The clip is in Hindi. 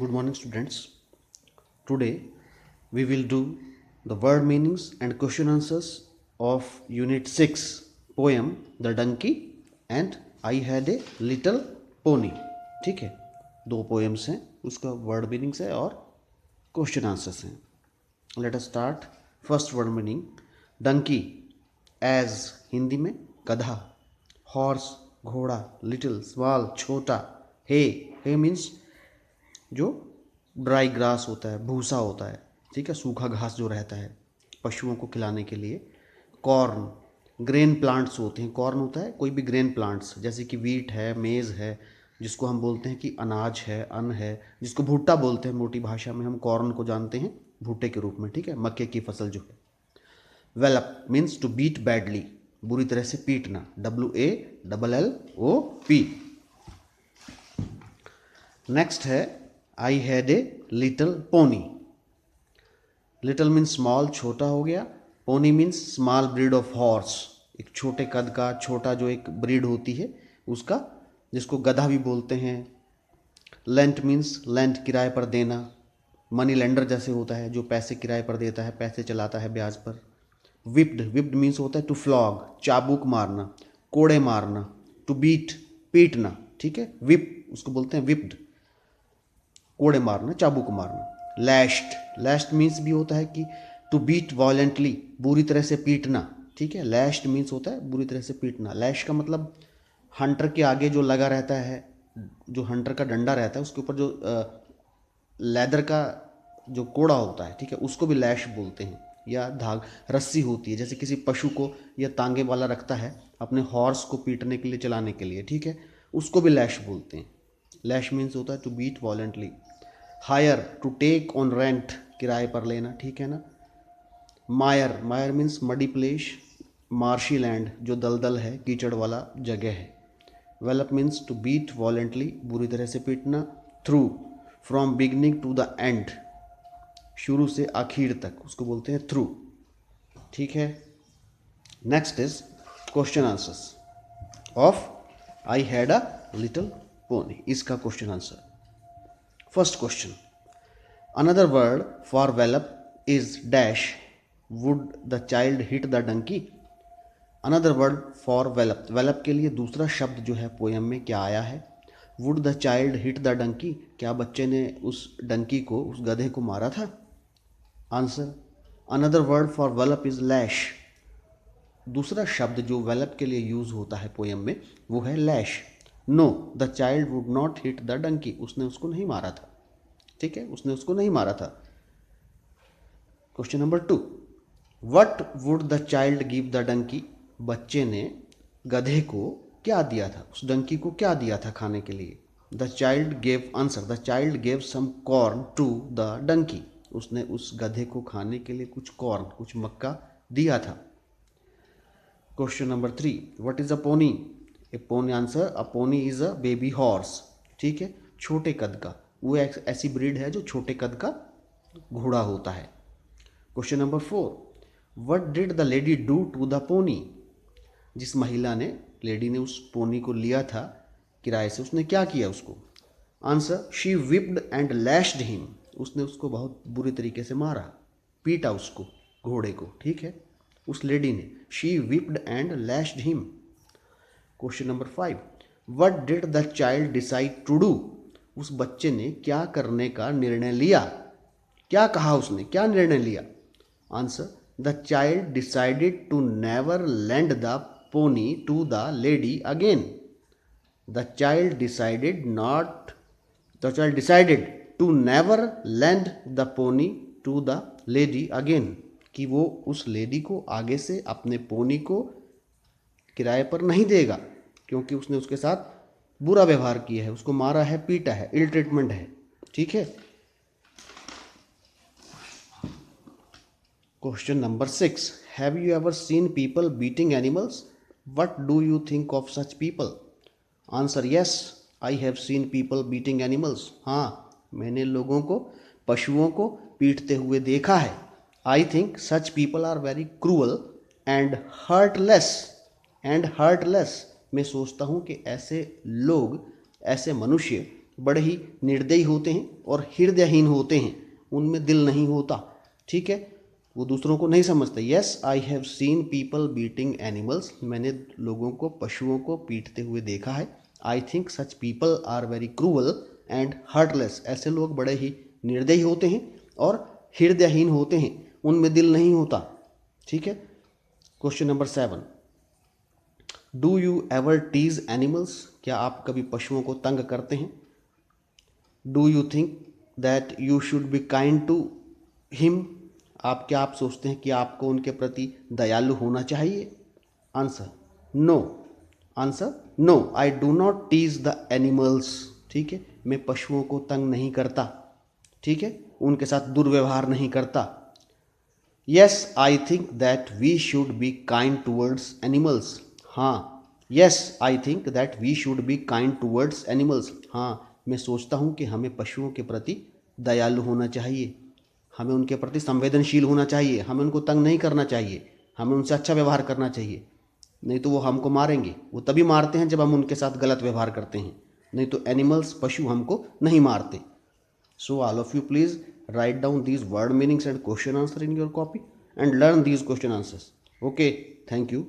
Good morning, students. Today we will do the word meanings and question answers of Unit 6 poem The Donkey and I Had a Little Pony. ठीक है, दो पोएम्स हैं, उसका वर्ड मीनिंग्स है और क्वेश्चन आंसर्स हैं. Let us start. First word meaning donkey as Hindi में गधा, हॉर्स घोड़ा, लिटिल स्मॉल छोटा, हे मीन्स जो ड्राई ग्रास होता है, भूसा होता है, ठीक है, सूखा घास जो रहता है पशुओं को खिलाने के लिए. कॉर्न, ग्रेन प्लांट्स होते हैं. कॉर्न होता है कोई भी ग्रेन प्लांट्स, जैसे कि वीट है, मेज़ है, जिसको हम बोलते हैं कि अनाज है, अन्न है, जिसको भुट्टा बोलते हैं मोटी भाषा में. हम कॉर्न को जानते हैं भुट्टे के रूप में, ठीक है, मक्के की फसल जो है. Wallop means to beat badly, बुरी तरह से पीटना. WALLOP. नेक्स्ट है I had a little pony. Little means small, छोटा हो गया. Pony means small breed of horse, एक छोटे कद का, छोटा जो एक ब्रीड होती है उसका, जिसको गधा भी बोलते हैं. लेंट मीन्स लेंट, किराए पर देना. मनी लेंडर जैसे होता है जो पैसे किराए पर देता है, पैसे चलाता है ब्याज पर. विप्ड, विप्ड मीन्स होता है टू फ्लॉग, चाबुक मारना, कोड़े मारना. टू बीट, पीटना, ठीक है. विप उसको बोलते हैं विप्ड, कोड़े मारना, चाबुक मारना. लैश्ड, लैश्ड मीन्स भी होता है कि टू बीट वायलेंटली, बुरी तरह से पीटना, ठीक है. लैश्ड मीन्स होता है बुरी तरह से पीटना. लैश का मतलब हंटर के आगे जो लगा रहता है, जो हंटर का डंडा रहता है उसके ऊपर जो लेदर का जो कोड़ा होता है, ठीक है, उसको भी लैश बोलते हैं. या धाग, रस्सी होती है, जैसे किसी पशु को या तांगे वाला रखता है अपने हॉर्स को पीटने के लिए, चलाने के लिए, ठीक है, उसको भी लैश बोलते हैं. लैश मीन्स होता है to beat violently. Hire, to take on rent, किराए पर लेना, ठीक है ना. Mire, mire means muddy place, marshy land, जो दलदल है, कीचड़ वाला जगह है. Wallop means to beat violently, बुरी तरह से पीटना. Through, from beginning to the end, शुरू से आखिर तक, उसको बोलते हैं थ्रू, ठीक है. Next is question answers of I had a little pony. इसका question answer. First question, another word for whelp is dash, would the child hit the donkey. Another word for whelp, whelp के लिए दूसरा शब्द जो है पोएम में क्या आया है. Would the child hit the donkey, क्या बच्चे ने उस डंकी को, उस गधे को मारा था. Answer, another word for whelp is lash. दूसरा शब्द जो वेलप के लिए यूज होता है पोएम में वो है lash. No, the child would not hit the donkey, उसने उसको नहीं मारा था, ठीक है, उसने उसको नहीं मारा था. Question number 2, what would the child give the donkey, बच्चे ने गधे को क्या दिया था, उस डंकी को क्या दिया था खाने के लिए. The child gave, answer, the child gave some corn to the donkey, उसने उस गधे को खाने के लिए कुछ कॉर्न, कुछ मक्का दिया था. Question number 3, what is a pony. A pony, answer, a pony is a baby horse, ठीक है, छोटे कद का, वो एक ऐसी ब्रीड है जो छोटे कद का घोड़ा होता है. Question number 4, what did the lady do to the pony, जिस महिला ने, लेडी ने उस पोनी को लिया था किराए से, उसने क्या किया उसको. Answer, she whipped and lashed him, उसने उसको बहुत बुरी तरीके से मारा, पीटा उसको, घोड़े को, ठीक है, उस लेडी ने. She whipped and lashed him. Question number 5, what did the child decide to do, उस बच्चे ने क्या करने का निर्णय लिया, क्या कहा उसने, क्या निर्णय लिया. Answer, the child decided to never lend the pony to the lady again. The child decided not, the child decided to never lend the pony to the lady again, कि वो उस लेडी को आगे से अपने पोनी को किराए पर नहीं देगा, क्योंकि उसने उसके साथ बुरा व्यवहार किया है, उसको मारा है, पीटा है, इल ट्रीटमेंट है, ठीक है. Question number 6, have you ever seen people beating animals, what do you think of such people. Answer, yes, I have seen people beating animals. हाँ, मैंने लोगों को, पशुओं को पीटते हुए देखा है. I think such people are very cruel and heartless, मैं सोचता हूँ कि ऐसे लोग, ऐसे मनुष्य बड़े ही निर्दयी होते हैं और हृदयहीन होते हैं, उनमें दिल नहीं होता, ठीक है, वो दूसरों को नहीं समझते। Yes I have seen people beating animals, मैंने लोगों को, पशुओं को पीटते हुए देखा है। I think such people are very cruel and heartless, ऐसे लोग बड़े ही निर्दयी होते हैं और हृदयहीन होते हैं, उनमें दिल नहीं होता, ठीक है। Question number 7, do you ever tease animals, क्या आप कभी पशुओं को तंग करते हैं। Do you think that you should be kind to him, आप सोचते हैं कि आपको उनके प्रति दयालु होना चाहिए। Answer no, answer no, I do not tease the animals, ठीक है, मैं पशुओं को तंग नहीं करता, ठीक है, उनके साथ दुर्व्यवहार नहीं करता। Yes I think that we should be kind towards animals, हाँ, yes I think that we should be kind towards animals, हाँ, मैं सोचता हूँ कि हमें पशुओं के प्रति दयालु होना चाहिए, हमें उनके प्रति संवेदनशील होना चाहिए, हमें उनको तंग नहीं करना चाहिए, हमें उनसे अच्छा व्यवहार करना चाहिए, नहीं तो वो हमको मारेंगे। वो तभी मारते हैं जब हम उनके साथ गलत व्यवहार करते हैं, नहीं तो एनिमल्स, पशु हमको नहीं मारते। So all of you please write down these word meanings and question answer in your copy and learn these question answers. Okay, thank you.